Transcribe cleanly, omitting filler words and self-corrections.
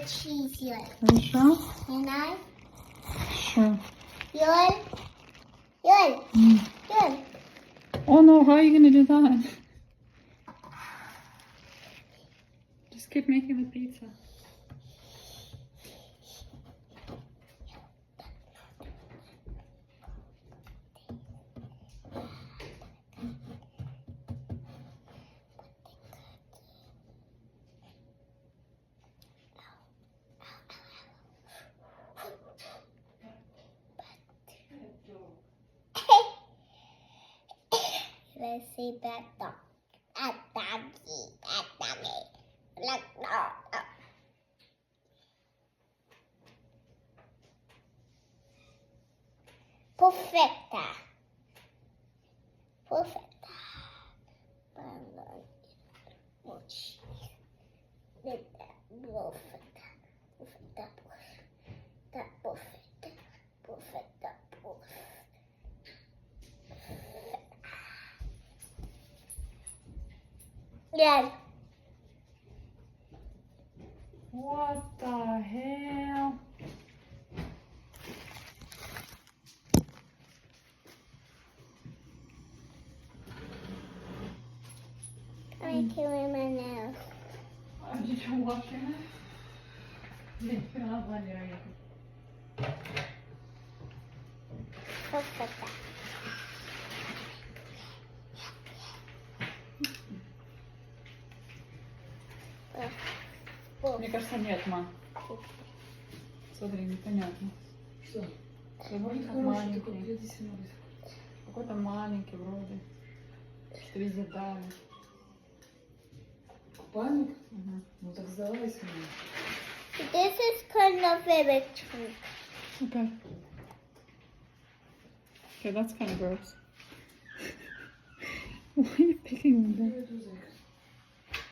cheese here. Are you sure? Can I? Sure. Yours? Yours? Yours? Oh no, how are you gonna do that? Just keep making the pizza. Let's see that dog. That doggy. That doggy. That dog. Perfecta. Perfecta. Much. Perfecta. Perfecta. Perfecta. Perfecta. Yes. What the hell? I'm killing my nails. Did you wash your hands? Perfecta. Мне кажется, нет, мам. Смотри, непонятно. Что? Вроде как Хороший маленький. такой, гляди, смотри. Какой-то маленький вроде. Что везде давит. Купальник? Угу. Ну так сдавайся мне. This is kind of very chunk. Okay. Okay, that's kind of gross. Why are you picking on that? Я иду, зайка.